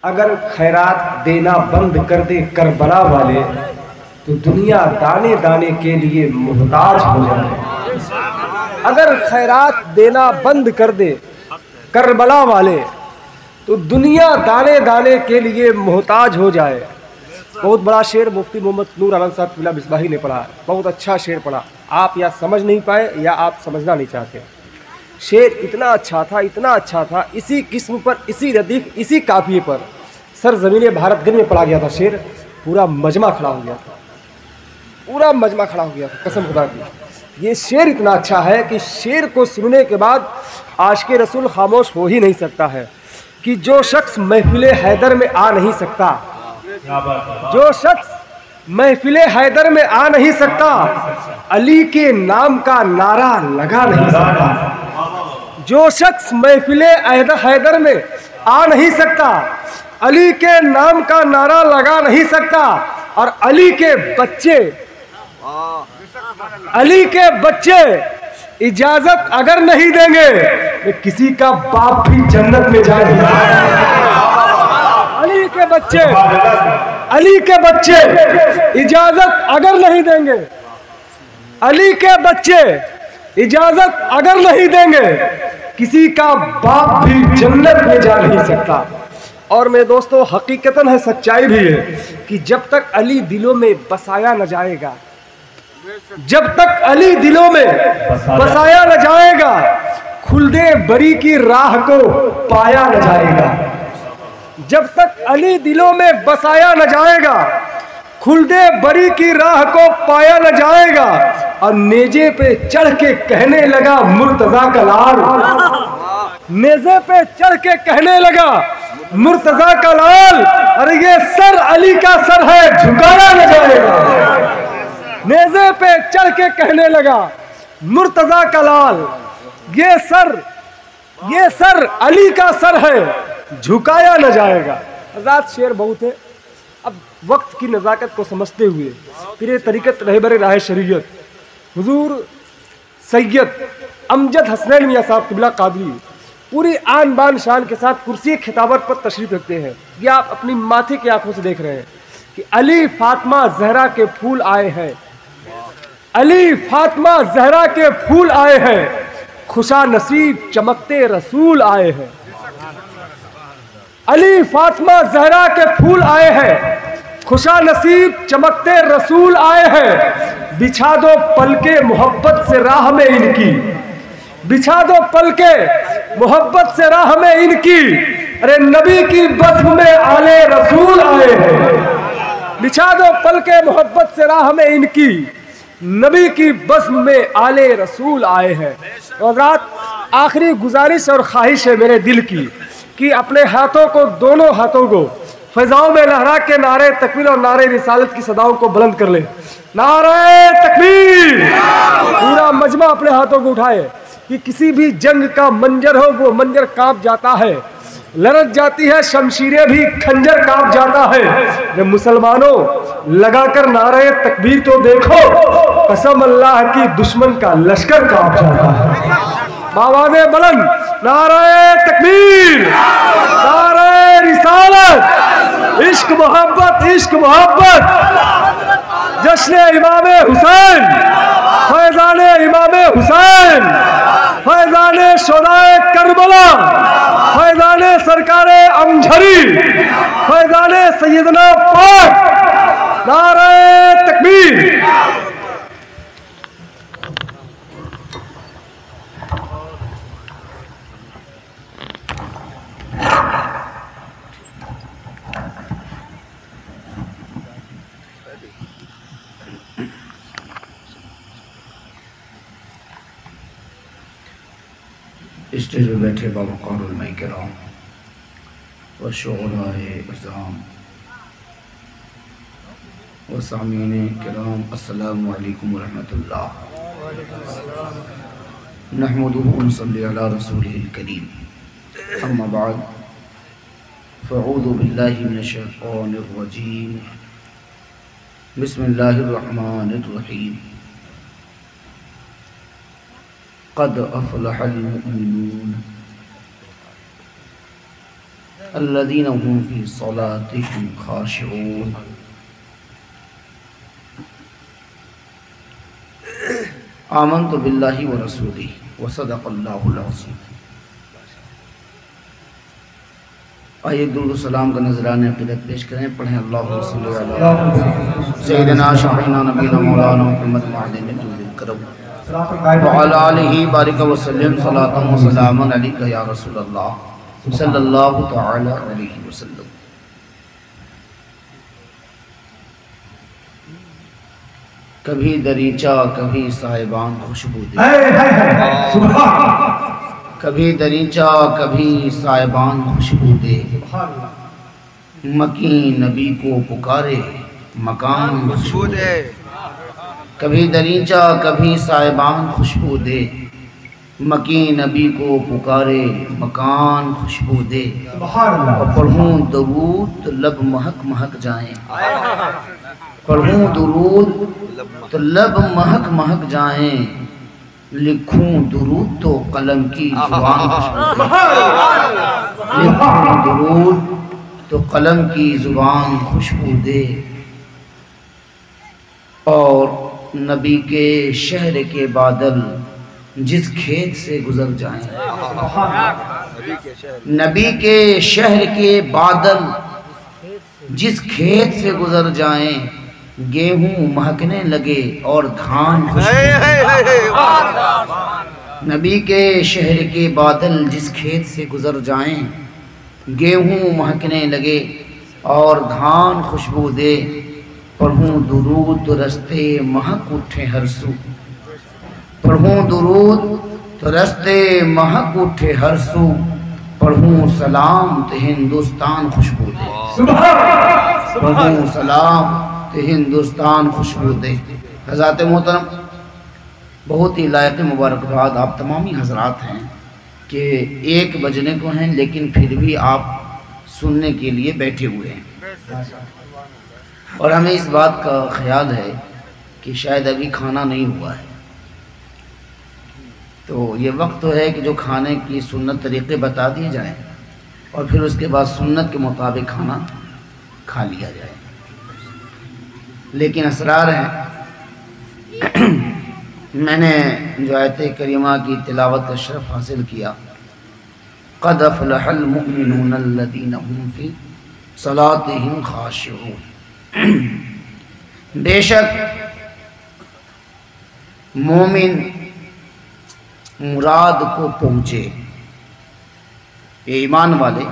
اگر خیرات دینا بند کر دے کربلا والے تو دنیا دانے دانے کے لیے محتاج ہو جائے۔ اگر خیرات دینا بند کر دے کربلا والے تو دنیا دانے دانے کے لیے محتاج ہو جائے۔ بہت بڑا شعر مفتی محمد نور عالم صاحب قبلہ مصباحی نے پڑھا، بہت اچھا شعر پڑھا، آپ یا سمجھ نہیں پائے یا آپ سمجھنا نہیں چاہتے۔ شعر اتنا اچھا تھا، اتنا اچھا تھا، اسی قسم پر، اسی ردیف، اسی قافیے پر سرزمین بھارت گنج میں پڑھا گیا تھا شعر، پورا مجمع کھڑا ہو گیا تھا، پورا مجمع کھڑا ہو گیا تھا، قسم خدا کی۔ یہ شعر اتنا اچھا ہے کہ شعر کو سننے کے بعد عاشق رسول خاموش ہو ہی نہیں سکتا ہے کہ جو شخص محفل حیدر میں آ نہیں سکتا، جو شخص محفل حیدر میں آ نہیں سکتا، علی کے نام کا نعرہ لگا نہیں سکتا۔ جو شخص محفل حیدر میں آ نہیں سکتا، علی کے نام کا نعرہ لگا نہیں سکتا، اور علی کے بچے اجازت اگر نہیں دیں گے تو کسی کا باپ بھی جنت میں جائے گا۔ علی کے بچے اجازت اگر نہیں دیں گے، علی کے بچے اجازت اگر نہیں دیں گے، کسی کا باپ بھی جنت میں جا نہیں سکتا۔ اور میرے دوستو حقیقتاً ہے، سچائی بھی ہے کہ جب تک علی دلوں میں بسایا نہ جائے گا، جب تک علی دلوں میں بسایا نہ جائے گا، خلد بری کی راہ کو پایا نہ جائے گا۔ جب تک علی دلوں میں بسایا نہ جائے گا، خلد بری کی راہ کو پایا نہ جائے گا، اور نیزے پہ چڑھ کے کہنے لگا مرتضیٰ کا لال، نیزے پہ چڑھ کے کہنے لگا مرتضیٰ کا لال، ارے یہ سر علی کا سر ہے، جھکایا نہ جائے گا۔ نیزے پہ چڑھ کے کہنے لگا مرتضیٰ کا لال، یہ سر علی کا سر ہے، جھکایا نہ جائے گا۔ حضرات شعر بہت ہے، اب وقت کی نزاکت کو سمجھتے ہوئے پھر طریقت رہبر راہ شریعت حضور سید امجد حسنین میاں صاحب قبلہ قادری پوری آن بان شان کے ساتھ کرسی خطابت پر تشریف رکھتے ہیں۔ یہ آپ اپنی ماتھے کی آنکھوں سے دیکھ رہے ہیں کہ علی فاطمہ زہرا کے پھول آئے ہیں، علی فاطمہ زہرا کے پھول آئے ہیں، خوشا نصیب چمکتے رسول آئے ہیں۔ علی فاطمہ زہرا کے پھول آئے ہیں، خوشا نصیب چمکتے رسول آئے ہیں، بچھا دو پلکے محبت سے راہ میں ان کی، بچھا دو پلکے محبت سے راہ میں ان کی، ارے نبی کی بزم میں آل رسول آئے ہیں، بچھا دو پلکے محبت سے راہ میں ان کی، نبی کی بزم میں آل رسول آئے ہیں۔ حضرات آخری گزارش اور خواہش ہے میرے دل کی کہ اپنے ہاتھوں کو، دونوں ہاتھوں کو فضاؤں میں لہرا کے نعرہ تکبیر اور نعرہ رسالت کی صداؤں کو بلند کر لیں۔ نعرہ تکبیر! پورا مجمع اپنے ہاتھوں کو اٹھائے کہ کسی بھی جنگ کا منظر ہو، وہ منظر کانپ جاتا ہے، لرز جاتی ہے شمشیریں بھی، خنجر کانپ جاتا ہے۔ جب مسلمانوں لگا کر نعرہ تکبیر تو دیکھو، قسم اللہ کی دشمن کا لشکر کانپ جاتا ہے۔ آواز بلند، نعرہ تکبیر، نعرہ رسالت، عشق محبت، عشق محبت، جشن امام حسین، فیضان امام حسین، فیضان شہدائے کربلا، فیضان سرکار امجھری، فیضان سیدنا پاک، نعرہ تکبیر۔ اسٹیج پہ بیٹھے باوقار علماء کرام و شعراء عظام و سامعین کرام، السلام علیکم ورحمۃ اللہ۔ نحمدہ و نصلی علی رسولہ الکریم، اما بعد فاعوذ باللہ من الشیطان الرجیم، بسم اللہ الرحمن الرحیم۔ قد افلح المؤمنون الذین هم فی صلاتهم خاشعون۔ آمنت باللہ ورسولہ وصدق اللہ العظیم۔ آئیے درود و سلام کا نذرانہ عقیدت پیش کریں، پڑھیں اللہم صلی اللہ علیہ سیدنا شفیعنا نبینا مولانا محمد معدن جود الکرم وعلی آلہ بارک وسلم صلاۃ و سلام علیکہ یا رسول اللہ صلی اللہ تعالی علیہ وسلم۔ کبھی دریچہ کبھی صاحبان خوشبو دے، کبھی دریچہ کبھی صاحبان خوشبو دے، مکین نبی کو پکارے مکان خوشبو دے۔ کبھی دریچہ کبھی صاحبان خوشبو دے، مکین نبی کو پکارے مکان خوشبو دے۔ اور پڑھوں درود تو لب مہک مہک جائیں، پڑھوں درود تو لب مہک مہک جائیں، لکھوں درود تو قلم کی زبان خوشبو دے، لکھوں درود تو قلم کی زبان خوشبو دے۔ اور نبی کے شہر کے بادل جس کھیت سے گزر جائیں، نبی کے شہر کے بادل جس کھیت سے گزر جائیں، گیہوں مہکنے لگے اور دھان خوشبو دے۔ نبی کے شہر کے بادل جس کھیت سے گزر جائیں، گیہوں مہکنے لگے اور دھان خوشبو دے۔ پڑھوں درود تو رستے مہک اٹھے ہر سو، پڑھوں درود تو رستے مہک اٹھے ہر سو، پڑھوں سلام تو ہندوستان خوشبو دے، پڑھوں سلام تو ہندوستان خوشبو دے۔ حضرات محترم، بہت ہی لائق مبارکباد آپ تمامی حضرات ہیں کہ 1 بجنے کو ہیں لیکن پھر بھی آپ سننے کے لیے بیٹھے ہوئے ہیں، اور ہمیں اس بات کا خیال ہے کہ شاید ابھی کھانا نہیں ہوا ہے، تو یہ وقت تو ہے کہ جو کھانے کی سنت طریقے بتا دیے جائیں اور پھر اس کے بعد سنت کے مطابق کھانا کھا لیا جائے۔ لیکن اسرار ہیں، میں نے جو آیت کریمہ کی تلاوت کا شرف حاصل کیا، قد افلح المؤمنون الذین هم فی صلاتهم خاشعون۔ بے شک مومن مراد کو پہنچے، یہ ایمان والے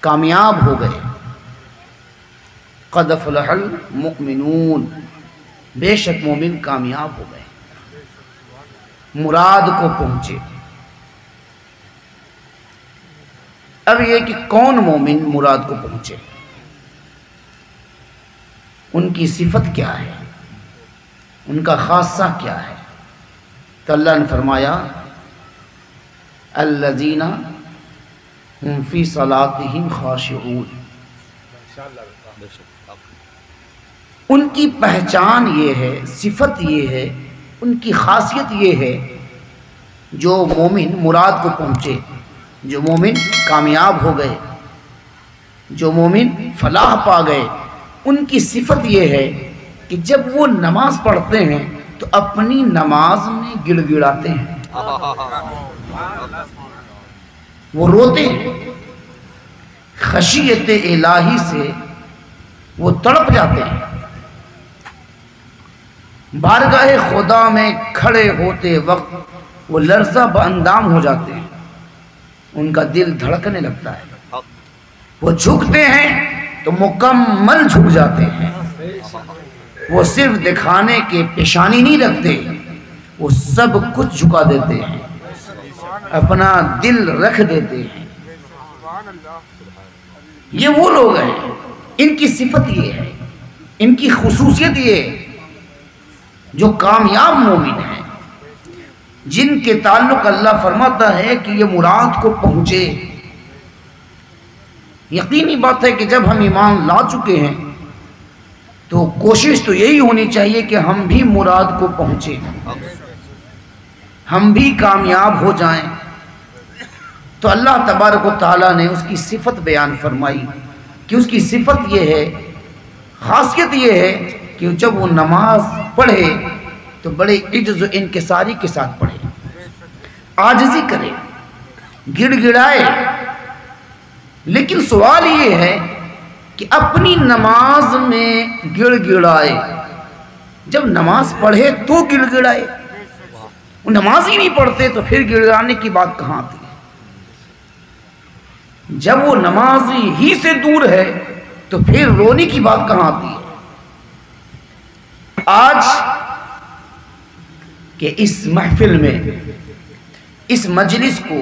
کامیاب ہو گئے۔ قد افلح المؤمنون، بے شک مومن کامیاب ہو گئے، مراد کو پہنچے۔ اب یہ کہ کون مومن مراد کو پہنچے، ان کی صفت کیا ہے، ان کا خاصہ کیا ہے؟ تو اللہ نے فرمایا الذین هم فی صلاتهم خاشعون، ان کی پہچان یہ ہے، صفت یہ ہے، ان کی خاصیت یہ ہے، جو مومن مراد کو پہنچے، جو مومن کامیاب ہو گئے، جو مومن فلاح پا گئے، ان کی صفت یہ ہے کہ جب وہ نماز پڑھتے ہیں تو اپنی نماز میں گڑ گڑاتے ہیں، وہ روتے ہیں، خشیت الہی سے وہ تڑپ جاتے ہیں، بارگاہ خدا میں کھڑے ہوتے وقت وہ لرزہ باندام ہو جاتے ہیں، ان کا دل دھڑکنے لگتا ہے، وہ جھکتے ہیں تو مکمل جھک جاتے ہیں، وہ صرف دکھانے کے پیشانی نہیں رکھتے، وہ سب کچھ جھکا دیتے ہیں، اپنا دل رکھ دیتے ہیں۔ یہ وہ لوگ ہیں، ان کی صفت یہ ہے، ان کی خصوصیت یہ ہے، جو کامیاب مومن ہیں، جن کے تعلق اللہ فرماتا ہے کہ یہ مراد کو پہنچے۔ یقینی بات ہے کہ جب ہم ایمان لا چکے ہیں تو کوشش تو یہی ہونی چاہیے کہ ہم بھی مراد کو پہنچیں، ہم بھی کامیاب ہو جائیں۔ تو اللہ تبارک و تعالیٰ نے اس کی صفت بیان فرمائی کہ اس کی صفت یہ ہے، خاصیت یہ ہے کہ جب وہ نماز پڑھے تو بڑے عجز و انکساری کے ساتھ پڑھے، عاجزی کرے، گڑ گڑائے۔ لیکن سوال یہ ہے کہ اپنی نماز میں گڑ گڑائے، جب نماز پڑھے تو گڑ گڑائے، وہ نماز ہی نہیں پڑھتے تو پھر گڑ گڑانے کی بات کہاں آتی ہے؟ جب وہ نماز ہی سے دور ہے تو پھر رونے کی بات کہاں آتی ہے؟ آج کہ اس محفل میں، اس مجلس کو،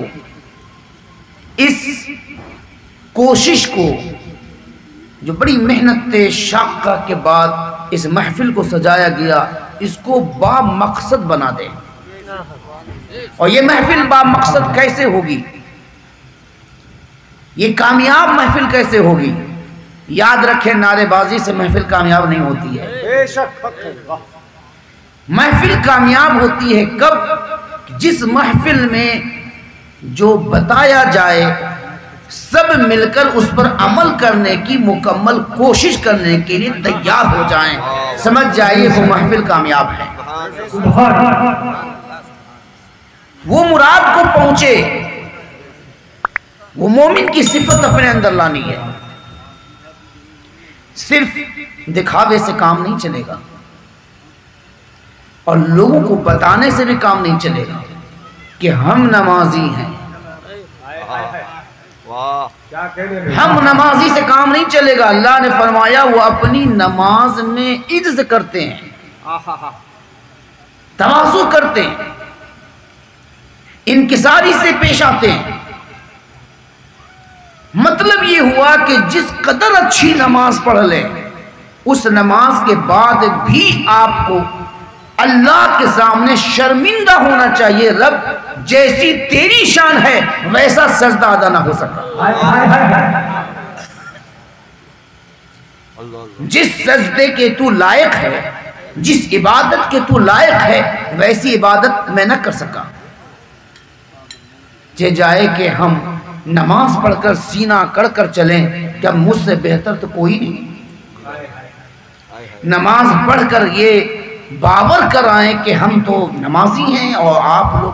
اس کوشش کو، جو بڑی محنت شاقہ کے بعد اس محفل کو سجایا گیا، اس کو با مقصد بنا دے۔ اور یہ محفل با مقصد کیسے ہوگی؟ یہ کامیاب محفل کیسے ہوگی؟ یاد رکھیں، نعرے بازی سے محفل کامیاب نہیں ہوتی ہے۔ بے شک محفل کامیاب ہوتی ہے کب؟ جس محفل میں جو بتایا جائے سب مل کر اس پر عمل کرنے کی مکمل کوشش کرنے کے لیے تیار ہو جائیں، سمجھ جائیے وہ محفل کامیاب ہے۔ وہ مراد کو پہنچے، وہ مومن کی صفت اپنے اندر لانی ہے۔ صرف دکھاوے سے کام نہیں چلے گا، اور لوگوں کو بتانے سے بھی کام نہیں چلے گا کہ ہم نمازی ہیں۔ ہم نمازی سے کام نہیں چلے گا۔ اللہ نے فرمایا وہ اپنی نماز میں عجز کرتے ہیں، تواضع کرتے ہیں، انکساری سے پیش آتے ہیں۔ مطلب یہ ہوا کہ جس قدر اچھی نماز پڑھ لیں، اس نماز کے بعد بھی آپ کو اللہ کے سامنے شرمندہ ہونا چاہیے۔ رب جیسی تیری شان ہے ویسا سجدہ ادا نہ ہو سکا۔ جس سجدے کے تو لائق ہے، جس عبادت کے تو لائق ہے، ویسی عبادت میں نہ کر سکا۔ جائے کہ ہم نماز پڑھ کر سینہ کڑ کر چلیں کہ اب مجھ سے بہتر تو کوئی نہیں۔ نماز پڑھ کر یہ باور کرائیں کہ ہم تو نمازی ہیں اور آپ لوگ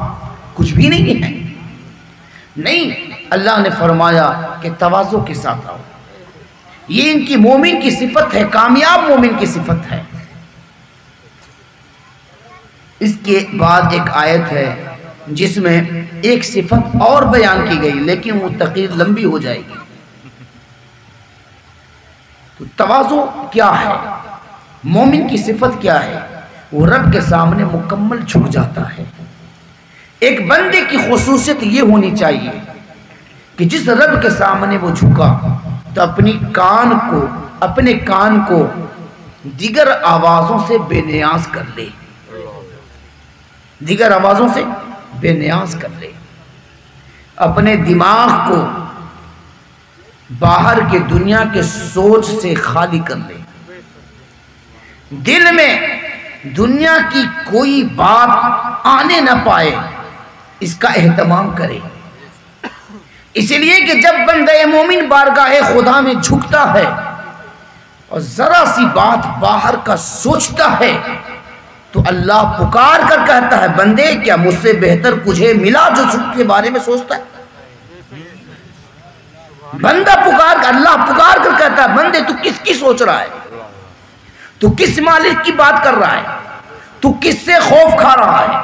کچھ بھی نہیں ہیں۔ نہیں، اللہ نے فرمایا کہ تواضع کے ساتھ آؤ۔ یہ ان کی مومن کی صفت ہے، کامیاب مومن کی صفت ہے۔ اس کے بعد ایک آیت ہے جس میں ایک صفت اور بیان کی گئی، لیکن وہ تقریر لمبی ہو جائے گی۔ تو تواضع کیا ہے؟ مومن کی صفت کیا ہے؟ وہ رب کے سامنے مکمل جھک جاتا ہے۔ ایک بندے کی خصوصیت یہ ہونی چاہیے کہ جس رب کے سامنے وہ جھکا تو اپنے کان کو دیگر آوازوں سے بے نیاز کر لے، دیگر آوازوں سے بے نیاز کر لے، اپنے دماغ کو باہر کے دنیا کے سوچ سے خالی کر لے، دل میں دنیا کی کوئی بات آنے نہ پائے، اس کا اہتمام کرے۔ اس لیے کہ جب بندہ مومن بارگاہ خدا میں جھکتا ہے اور ذرا سی بات باہر کا سوچتا ہے تو اللہ پکار کر کہتا ہے، بندے کیا مجھ سے بہتر تجھے ملا جو کے بارے میں سوچتا ہے؟ بندہ اللہ پکار کر کہتا ہے، بندے تو کس کی سوچ رہا ہے؟ تو کس مالک کی بات کر رہا ہے؟ تو کس سے خوف کھا رہا ہے؟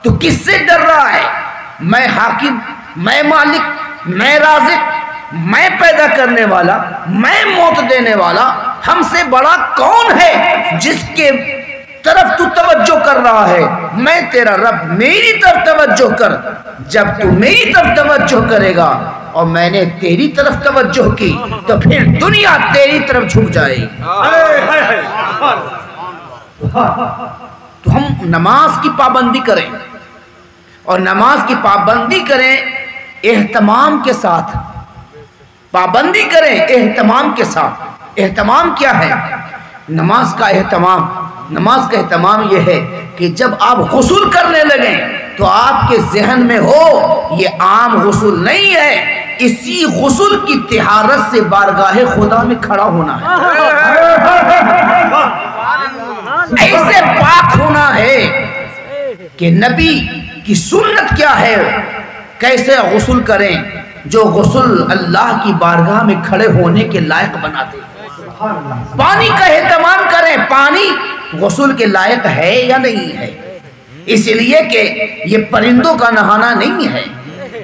تو کس سے ڈر رہا ہے؟ میں حاکم، میں مالک، میں رازق، میں پیدا کرنے والا، میں موت دینے والا، ہم سے بڑا کون ہے جس کے طرف تو توجہ کر رہا ہے؟ میں تیرا رب، میری طرف توجہ کر۔ جب تو میری طرف توجہ کرے گا اور میں نے تیری طرف توجہ کی تو پھر دنیا تیری طرف جھک جائے گی۔ تو ہم نماز کی پابندی کریں، اور نماز کی پابندی کریں اہتمام کے ساتھ، پابندی کریں اہتمام کے ساتھ۔ اہتمام کیا ہے؟ نماز کا اہتمام یہ ہے کہ جب آپ غسل کرنے لگیں تو آپ کے ذہن میں ہو یہ عام غسل نہیں ہے، اسی غسل کی طہارت سے بارگاہ خدا میں کھڑا ہونا ہے، ایسے پاک ہونا ہے کہ نبی کی سنت کیا ہے، کیسے غسل کریں جو غسل اللہ کی بارگاہ میں کھڑے ہونے کے لائق بنا دے۔ پانی کا اہتمام کریں، پانی غسل کے لائق ہے یا نہیں ہے، اس لیے کہ یہ پرندوں کا نہانا نہیں ہے،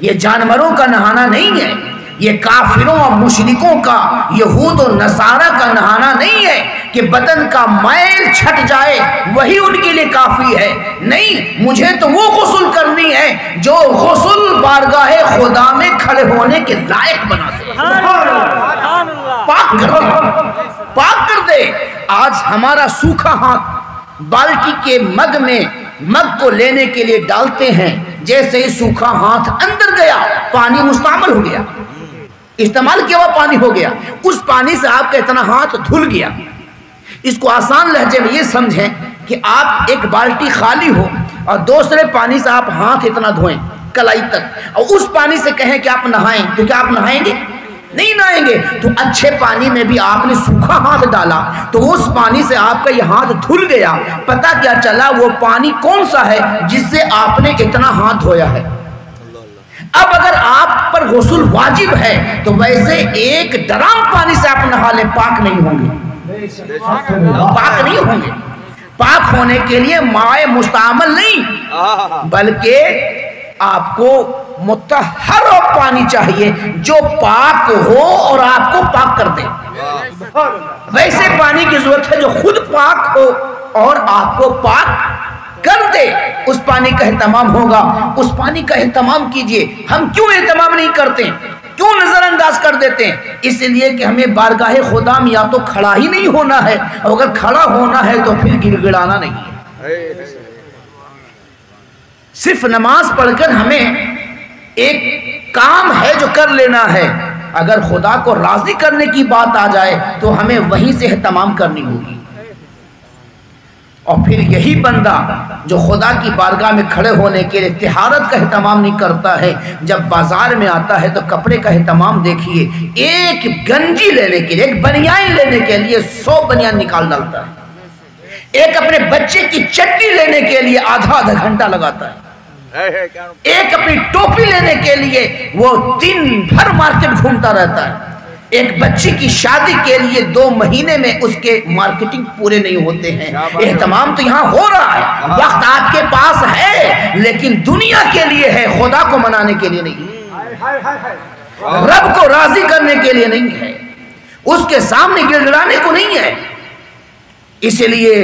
یہ جانوروں کا نہانا نہیں ہے، یہ کافروں اور مشرکوں کا، یہود و نصارہ کا نہانا نہیں ہے کہ بدن کا میل چھٹ جائے وہی ان کے لیے کافی ہے، نہیں، مجھے تو وہ غسل کرنی ہے جو غسل بارگاہ خدا میں کھڑے ہونے کے لائق بنا دے، پاک کر دے، پاک کر دے۔ آج ہمارا سوکھا ہاتھ بالٹی کے مگ میں مگ کو لینے کے لیے ڈالتے ہیں، جیسے ہی سوکھا ہاتھ اندر گیا پانی مستعمل ہو گیا، استعمال کیا ہوا پانی ہو گیا، اس پانی سے آپ کا اتنا ہاتھ دھل گیا۔ اس کو آسان لہجے میں یہ سمجھیں کہ آپ ایک بالٹی خالی ہو اور دوسرے پانی سے آپ ہاتھ اتنا دھوئیں کلائی تک، اور اس پانی سے کہیں کہ آپ نہائیں، تو کیا آپ نہائیں گے؟ نہیں نہائیں گے۔ تو اچھے پانی میں بھی آپ نے سوکھا ہاتھ ڈالا تو اس پانی سے آپ کا یہ ہاتھ دھل گیا، پتہ کیا چلا وہ پانی کون سا ہے جس سے آپ نے اتنا ہاتھ دھویا ہے۔ اب اگر آپ پر غسل واجب ہے تو ویسے ایک ڈرام پانی سے آپ نہا لیں، پاک نہیں ہوں گے، پاک نہیں ہوں گے۔ پاک ہونے کے لیے مائع مستعمل نہیں بلکہ آپ کو مطہر پانی چاہیے جو پاک ہو اور آپ کو پاک کر دے۔ ویسے پانی کی ضرورت ہے جو خود پاک ہو اور آپ کو پاک کر دے، اس پانی کا اہتمام ہوگا، اس پانی کا اہتمام کیجئے۔ ہم کیوں اہتمام نہیں کرتے، کیوں نظر انداز کر دیتے ہیں؟ اس لیے کہ ہمیں بارگاہ خدا میں یا تو کھڑا ہی نہیں ہونا ہے، اور اگر کھڑا ہونا ہے تو پھر گڑ گڑانا نہیں ہے۔ صرف نماز پڑھ کر ہمیں ایک کام ہے جو کر لینا ہے، اگر خدا کو راضی کرنے کی بات آ جائے تو ہمیں وہیں سے اہتمام کرنی ہوگی۔ اور پھر یہی بندہ جو خدا کی بارگاہ میں کھڑے ہونے کے لیے طہارت کا اہتمام نہیں کرتا ہے، جب بازار میں آتا ہے تو کپڑے کا اہتمام دیکھیے، ایک گنجی لینے کے لیے، ایک بنیان لینے کے لیے 100 بنیان نکال ڈالتا ہے، ایک اپنے بچے کی چٹی لینے کے لیے آدھا گھنٹہ لگاتا ہے، ایک اپنی ٹوپی لینے کے لیے وہ دن بھر مارکیٹ گھومتا رہتا ہے، ایک بچی کی شادی کے لیے 2 مہینے میں اس کے مارکیٹنگ پورے نہیں ہوتے ہیں۔ اہتمام تو یہاں ہو رہا ہے، وقت آپ کے پاس ہے، لیکن دنیا کے لیے ہے، خدا کو منانے کے لیے نہیں، رب کو راضی کرنے کے لیے نہیں ہے، اس کے سامنے گڑگڑانے کو نہیں ہے۔ اس لیے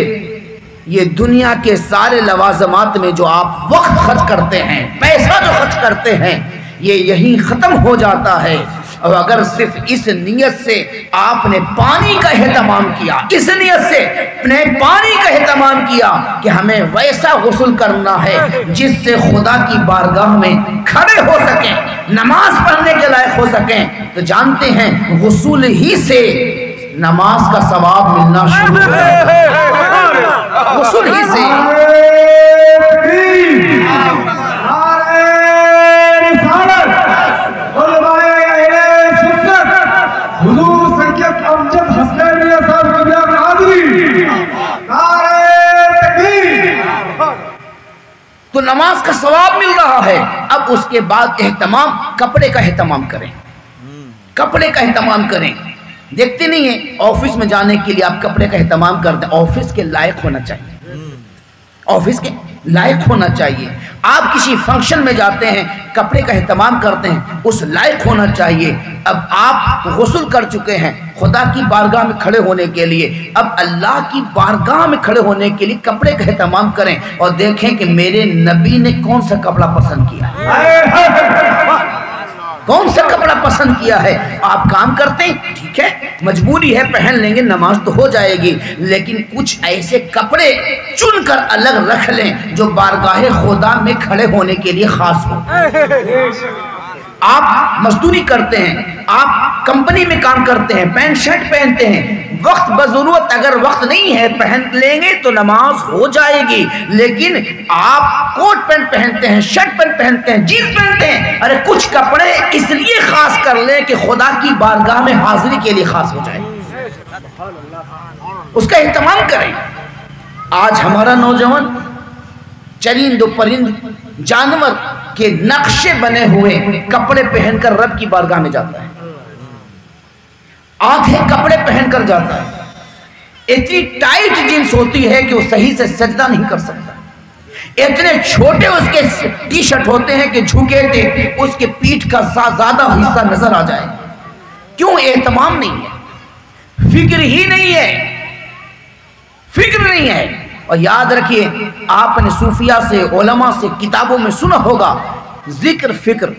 یہ دنیا کے سارے لوازمات میں جو آپ وقت خرچ کرتے ہیں، پیسہ جو خرچ کرتے ہیں، یہ یہیں ختم ہو جاتا ہے۔ اور اگر صرف اس نیت سے آپ نے پانی کا اہتمام کیا، اس نیت سے اپنے پانی کا اہتمام کیا کہ ہمیں ویسا غسل کرنا ہے جس سے خدا کی بارگاہ میں کھڑے ہو سکیں، نماز پڑھنے کے لائق ہو سکیں، تو جانتے ہیں غسل ہی سے نماز کا ثواب ملنا شروع ہے، غسل ہی سے۔ تو نماز کا ثواب مل رہا ہے۔ اب اس کے بعد اہتمام، کپڑے کا اہتمام کریں، کپڑے کا اہتمام کریں۔ دیکھتے نہیں ہیں آفس میں جانے کے لیے آپ کپڑے کا اہتمام کرتے ہیں، آفس کے لائق ہونا چاہیے، آفس کے لائق ہونا چاہیے۔ آپ کسی فنکشن میں جاتے ہیں، کپڑے کا اہتمام کرتے ہیں، اس لائق ہونا چاہیے۔ اب آپ غسل کر چکے ہیں خدا کی بارگاہ میں کھڑے ہونے کے لیے، اب اللہ کی بارگاہ میں کھڑے ہونے کے لیے کپڑے کا اہتمام کریں اور دیکھیں کہ میرے نبی نے کون سا کپڑا پسند کیا ہے، کون سا کپڑا پسند کیا ہے۔ آپ کام کرتے ہیں، ٹھیک ہے، مجبوری ہے، پہن لیں گے، نماز تو ہو جائے گی، لیکن کچھ ایسے کپڑے چن کر الگ رکھ لیں جو بارگاہ خدا میں کھڑے ہونے کے لیے خاص ہو۔ آپ مزدوری کرتے ہیں، آپ کمپنی میں کام کرتے ہیں، پینٹ شرٹ پہنتے ہیں، وقت بضرورت اگر وقت نہیں ہے پہن لیں گے تو نماز ہو جائے گی، لیکن آپ کوٹ پینٹ پہنتے ہیں، شرٹ پینٹ پہنتے ہیں، جینس پہنتے ہیں، ارے کچھ کپڑے اس لیے خاص کر لیں کہ خدا کی بارگاہ میں حاضری کے لیے خاص ہو جائے، اس کا اہتمام کریں۔ آج ہمارا نوجوان چرند و پرند جانور کے نقشے بنے ہوئے کپڑے پہن کر رب کی بارگاہ میں جاتا ہے، آدھے کپڑے پہن کر جاتا ہے، اتنی ٹائٹ جنس ہوتی ہے کہ وہ صحیح سے سجدہ نہیں کر سکتا، اتنے چھوٹے اس کے ٹی شرٹ ہوتے ہیں کہ جھکے تھے اس کے پیٹھ کا زیادہ حصہ نظر آ جائے۔ کیوں؟ اہتمام نہیں ہے، فکر ہی نہیں ہے، فکر نہیں ہے۔ اور یاد رکھیے آپ نے صوفیہ سے، علماء سے، کتابوں میں سنا ہوگا ذکر فکر،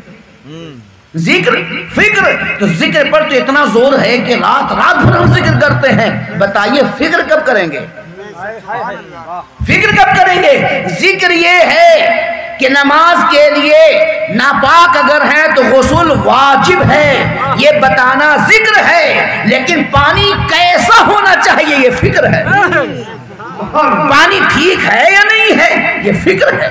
ذکر فکر، تو ذکر پر تو اتنا زور ہے کہ رات بھر ہم ذکر کرتے ہیں، بتائیے فکر کب کریں گے؟ فکر کب کریں گے؟ ذکر یہ ہے کہ نماز کے لیے ناپاک اگر ہے تو غسل واجب ہے، یہ بتانا ذکر ہے، لیکن پانی کیسا ہونا چاہیے یہ فکر ہے، پانی ٹھیک ہے یا نہیں ہے یہ فکر ہے،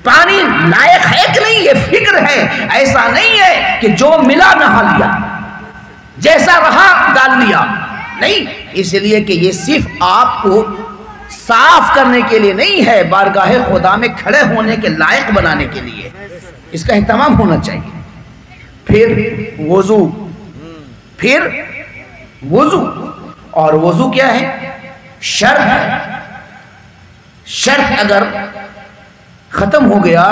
پانی لائق ہے کہ نہیں یہ فکر ہے۔ ایسا نہیں ہے کہ جو ملا نہا لیا، جیسا رہا ڈال لیا، نہیں، اس لیے کہ یہ صرف آپ کو صاف کرنے کے لیے نہیں ہے، بارگاہ خدا میں کھڑے ہونے کے لائق بنانے کے لیے، اس کا اہتمام ہونا چاہیے۔ پھر وضو، پھر وضو، اور وضو کیا ہے؟ شرط ہے، شرط اگر ختم ہو گیا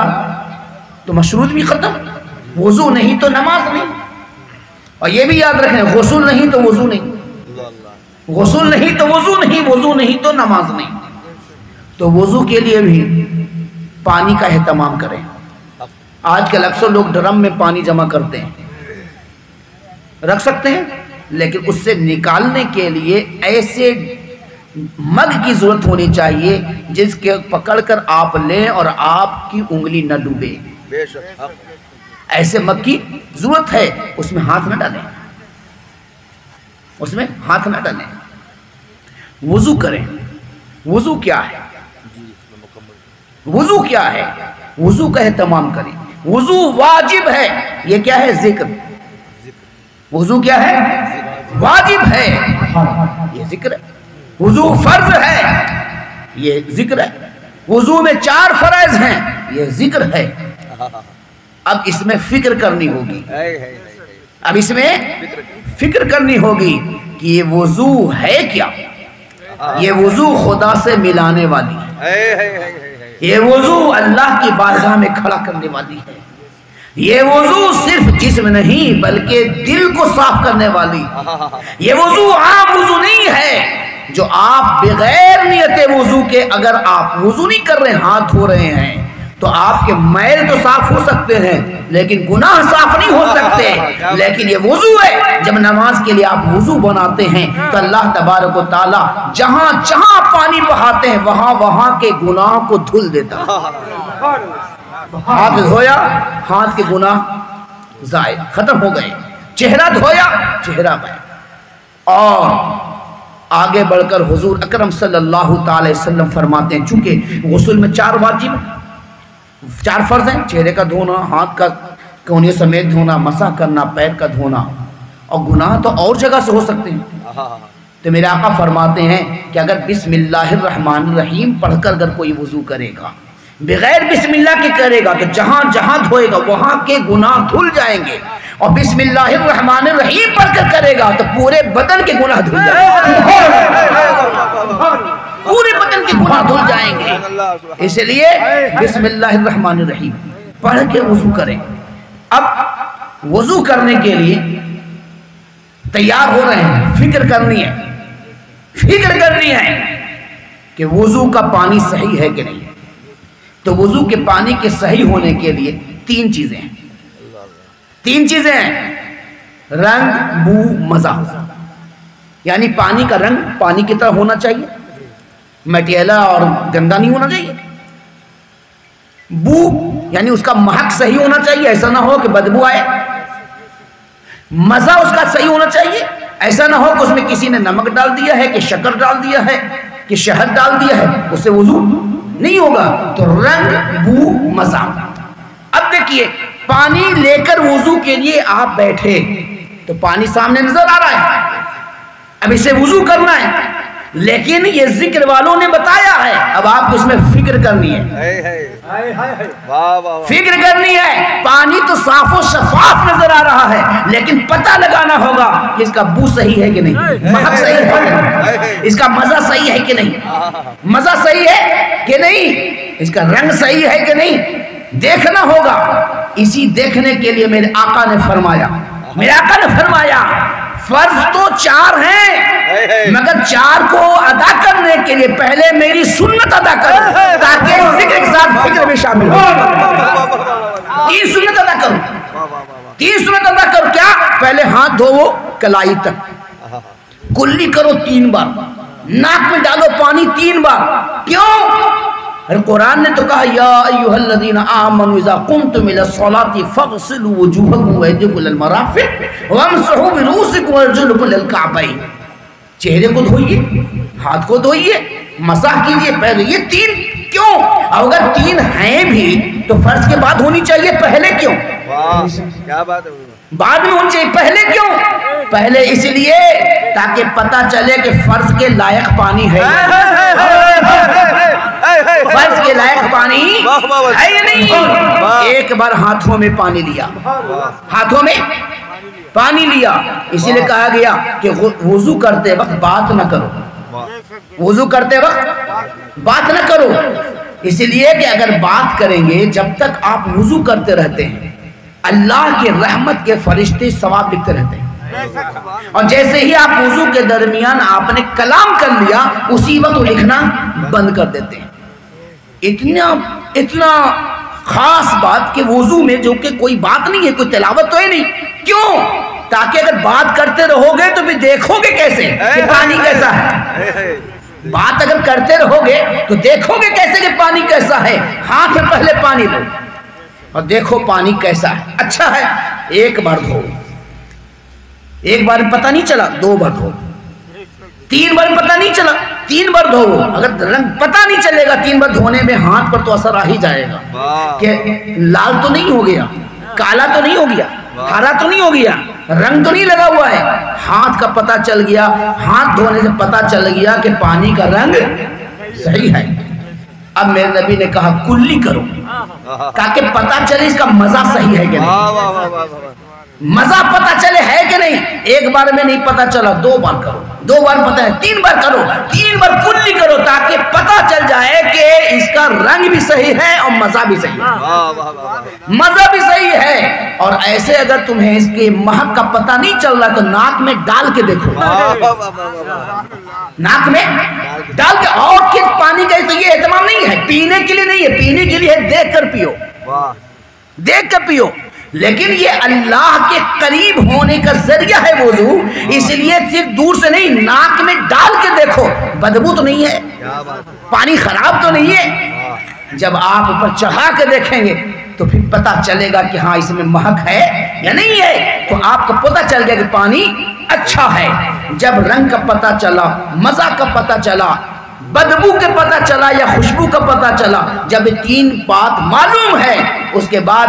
تو مشروط بھی ختم، وضو نہیں تو نماز نہیں۔ اور یہ بھی یاد رکھیں غسل نہیں تو وضو نہیں، غسل نہیں تو وضو نہیں، وضو نہیں تو نماز نہیں۔ تو وضو کے لیے بھی پانی کا اہتمام کریں۔ آج کل اکثر لوگ ڈرم میں پانی جمع کرتے ہیں، رکھ سکتے ہیں، لیکن اس سے نکالنے کے لیے ایسے مگ کی ضرورت ہونی چاہیے جس کے پکڑ کر آپ لیں اور آپ کی انگلی نہ ڈوبے، ایسے مگ کی ضرورت ہے، اس میں ہاتھ نہ ڈالیں، اس میں ہاتھ نہ ڈالیں۔ وضو کریں۔ وضو کیا ہے؟ وضو کیا ہے؟ وضو کا اہتمام کریں۔ وضو واجب ہے، یہ کیا ہے؟ ذکر۔ وضو کیا ہے؟ واجب ہے، یہ ذکر ہے۔ وضو فرض ہے، یہ ذکر ہے۔ وضو میں 4 فرائض ہیں، یہ ذکر ہے۔ اب اس میں فکر کرنی ہوگی، اب اس میں فکر کرنی ہوگی کہ یہ وضو ہے کیا؟ یہ وضو خدا سے ملانے والی ہے، یہ وضو اللہ کی بارگاہ میں کھڑا کرنے والی ہے، یہ وضو صرف جسم نہیں بلکہ دل کو صاف کرنے والی، یہ وضو عام وضو نہیں ہے جو آپ بغیر نیت وضو کے، اگر آپ وضو نہیں کر رہے، ہاتھ دھو رہے ہیں تو آپ کے میل تو صاف ہو سکتے ہیں لیکن گناہ صاف نہیں ہو سکتے۔ لیکن یہ وضو ہے، جب نماز کے لیے آپ وضو بناتے ہیں تو اللہ تبارک و تعالی جہاں جہاں پانی بہاتے ہیں وہاں وہاں کے گناہ کو دھل دیتا ہے۔ ہاتھ دھویا، ہاتھ کے گناہ زائد ختم ہو گئے، چہرہ دھویا، چہرہ گئے۔ اور آگے بڑھ کر حضور اکرم صلی اللہ تعالی وسلم فرماتے ہیں چونکہ غسل میں 4 واجب ہیں، 4 فرض ہیں، چہرے کا دھونا، ہاتھ کا کونے سمیت دھونا، مسح کرنا، پیر کا دھونا، اور گناہ تو اور جگہ سے ہو سکتے ہیں۔ تو میرے آقا فرماتے ہیں کہ اگر بسم اللہ الرحمن الرحیم پڑھ کر اگر کوئی وضو کرے گا، بغیر بسم اللہ کے کرے گا، تو جہاں جہاں دھوئے گا وہاں کے گناہ دھل جائیں گے، اور بسم اللہ الرحمن الرحیم پڑھ کر کرے گا تو پورے بدن کے گناہ دھل جائیں گے، پورے بدن کے گناہ دھل جائیں گے۔ اس لیے بسم اللہ الرحمن الرحیم پڑھ کے وضو کریں۔ اب وضو کرنے کے لیے تیار ہو رہے ہیں، فکر کرنی ہے، فکر کرنی ہے کہ وضو کا پانی صحیح ہے کہ نہیں۔ تو وضو کے پانی کے صحیح ہونے کے لیے 3 چیزیں ہیں، 3 چیزیں ہیں، رنگ، بو، مزہ۔ یعنی پانی کا رنگ پانی کی طرح ہونا چاہیے، مٹیلا اور گندا نہیں ہونا چاہیے۔ بو یعنی اس کا مہک صحیح ہونا چاہیے، ایسا نہ ہو کہ بدبو آئے۔ مزہ اس کا صحیح ہونا چاہیے، ایسا نہ ہو کہ اس میں کسی نے نمک ڈال دیا ہے، کہ شکر ڈال دیا ہے، کہ شہد ڈال دیا ہے، اس سے وضو نہیں ہوگا۔ تو رنگ، بو، مزہ۔ اب دیکھیے پانی لے کر وضو کے لیے آپ بیٹھے تو پانی سامنے نظر آ رہا ہے، اب اسے وضو کرنا ہے، لیکن یہ ذکر والوں نے بتایا ہے، اب آپ کو اس میں فکر کرنی ہے، فکر کرنی ہے۔ پانی تو صاف و شفاف نظر آ رہا ہے، لیکن پتہ لگانا ہوگا کہ اس کا بو صحیح ہے کہ نہیں، مہک صحیح ہے کہ نہیں، اس کا مزہ صحیح ہے کہ نہیں، مزہ صحیح ہے کہ نہیں، اس کا رنگ صحیح ہے کہ نہیں، دیکھنا ہوگا۔ اسی دیکھنے کے لیے میرے آقا نے فرمایا، میرے آقا نے فرمایا فرض تو 4 ہیں، مگر 4 کو ادا کرنے کے لیے پہلے میری سنت ادا کرو، تاکہ ذکر کے ساتھ فکر میں شامل ہو۔ 3 سنت ادا کرو، 3 سنت ادا کرو۔ کیا؟ پہلے ہاتھ دھوو کلائی تک، کلی کرو 3 بار، ناک میں ڈالو پانی 3 بار۔ کیوں؟ قرآن نے تو کہا یا ایھا الذین آمنوا اذا قمتم الی الصلاۃ فاغسلوا وجوہکم وایدیکم الی المرافق وامسحوا برؤوسکم وارجلکم الی الکعبین۔ چہرے کو دھوئیے، ہاتھ کو دھوئیے، مسح کیجئے پہلے۔ یہ 3 کیوں؟ اگر 3 ہیں بھی تو فرض کے بعد ہونی چاہیے، پہلے کیوں؟ کیا بات ہے؟ بعد میں ہونی چاہیے، پہلے کیوں؟ پہلے اس لیے تاکہ پتہ چلے کہ فرض کے لائق پانی ہے، فرض کے لائق پانی ہے یا نہیں۔ ایک بار ہاتھوں میں پانی لیا، ہاتھوں میں پانی لیا، اسی لیے کہا گیا کہ وضو کرتے وقت بات نہ کرو، وضو کرتے وقت بات نہ کرو، اسی لیے کہ اگر بات کریں گے جب تک آپ وضو کرتے رہتے ہیں اللہ کے رحمت کے فرشتے ثواب لکھتے رہتے ہیں، اور جیسے ہی آپ وضو کے درمیان آپ نے کلام کر لیا اسی وقت لکھنا بند کر دیتے ہیں۔ اتنا خاص بات کہ وضو میں جو کہ کوئی بات نہیں ہے، کوئی تلاوت تو ہے نہیں، کیوں؟ تاکہ اگر بات کرتے رہو گے تو بھی دیکھو گے کیسے کہ پانی کیسا ہے، بات اگر کرتے رہو گے تو دیکھو گے کیسے کہ پانی کیسا ہے۔ ہاتھ میں پہلے پانی لو اور دیکھو پانی کیسا ہے، اچھا ہے، ایک بار دھو، ایک بار پتہ نہیں چلا 2 بار دھو، 3 بار پتہ نہیں چلا 3 بار دھو۔ اگر رنگ پتہ نہیں چلے گا 3 بار دھونے میں ہاتھ پر تو اثر آ ہی جائے گا کہ لال تو نہیں ہو گیا، کالا تو نہیں ہو گیا، ہرا تو نہیں ہو گیا، رنگ تو نہیں لگا ہوا ہے، ہاتھ کا پتہ چل گیا، ہاتھ دھونے سے پتہ چل گیا کہ پانی کا رنگ صحیح ہے۔ اب میرے نبی نے کہا کلی کرو تاکہ پتہ چلے اس کا مزہ صحیح ہے کہ نہیں، مزہ پتہ چلے ہے کہ نہیں۔ ایک بار میں نہیں پتہ چلا 2 بار کرو، 2 بار پتہ ہے 3 بار کرو، 3 بار کلی کرو تاکہ پتہ چل جائے کہ اس کا رنگ بھی صحیح ہے اور مزہ بھی صحیح ہے، مزہ بھی صحیح ہے۔ اور ایسے اگر تمہیں اس کے مہک کا پتہ نہیں چل رہا تو ناک میں ڈال کے دیکھو، ناک میں ڈال کے، اور کس پانی کا تو یہ اہتمام نہیں ہے، پینے کے لیے نہیں ہے، پینے کے لیے دیکھ کر پیو، دیکھ کر پیو، لیکن یہ اللہ کے قریب ہونے کا ذریعہ ہے وضو، اس لیے صرف دور سے نہیں ناک میں ڈال کے دیکھو، بدبو تو نہیں ہے، پانی خراب تو نہیں ہے۔ جب آپ اوپر چڑھا کے دیکھیں گے تو پھر پتہ چلے گا کہ ہاں اس میں مہک ہے یا نہیں ہے، تو آپ کو پتہ چل گیا کہ پانی اچھا ہے۔ جب رنگ کا پتہ چلا، مزہ کا پتہ چلا، بدبو کا پتہ چلا یا خوشبو کا پتہ چلا، جب 3 بات معلوم ہے اس کے بعد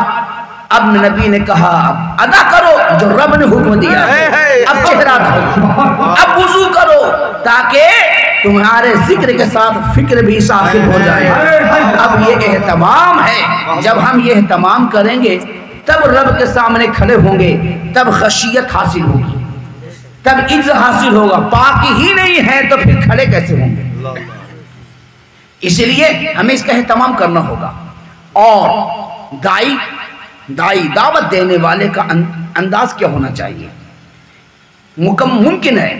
اب نبی نے کہا ادا کرو جو رب نے حکم دیا ہے، اب چہرہ دھو، اب وضو کرو تاکہ تمہارے ذکر کے ساتھ فکر بھی شامل ہو جائے۔ اب یہ اہتمام ہے، جب ہم یہ اہتمام کریں گے تب رب کے سامنے کھڑے ہوں گے، تب خشیت حاصل ہوگی، تب عزت حاصل ہوگا۔ پاکی ہی نہیں ہے تو پھر کھڑے کیسے ہوں گے؟ اس لیے ہمیں اس کا اہتمام کرنا ہوگا۔ اور دائی دعوت دینے والے کا انداز کیا ہونا چاہیے؟ ممکن ہے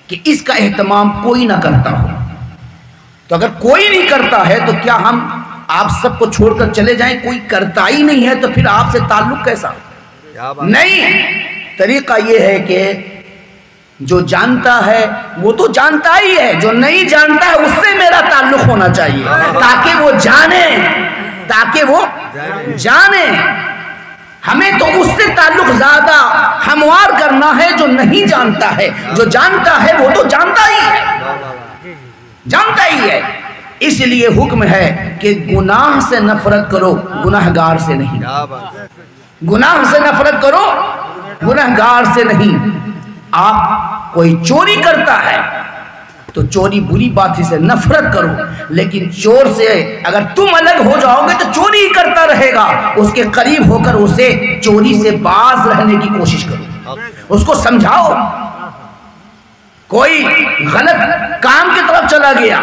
کہ اس کا اہتمام کوئی نہ کرتا ہو، تو اگر کوئی نہیں کرتا ہے تو کیا ہم آپ سب کو چھوڑ کر چلے جائیں؟ کوئی کرتا ہی نہیں ہے تو پھر آپ سے تعلق کیسا؟ نہیں، طریقہ یہ ہے کہ جو جانتا ہے وہ تو جانتا ہی ہے، جو نہیں جانتا ہے اس سے میرا تعلق ہونا چاہیے تاکہ وہ جانے، تاکہ وہ جانے۔ ہمیں تو اس سے تعلق زیادہ ہموار کرنا ہے جو نہیں جانتا ہے. جو جانتا ہے وہ تو جانتا ہی ہے، جانتا ہی ہے. اس لیے حکم ہے کہ گناہ سے نفرت کرو، گناہگار سے نہیں. گناہ سے نفرت کرو، گناہگار سے نہیں. آپ کوئی چوری کرتا ہے تو چوری بری بات سے نفرت کرو، لیکن چور سے اگر تم الگ ہو جاؤ گے تو چوری ہی کرتا رہے گا. اس کے قریب ہو کر اسے چوری سے باز رہنے کی کوشش کرو، اس کو سمجھاؤ. کوئی غلط کام کی طرف چلا گیا،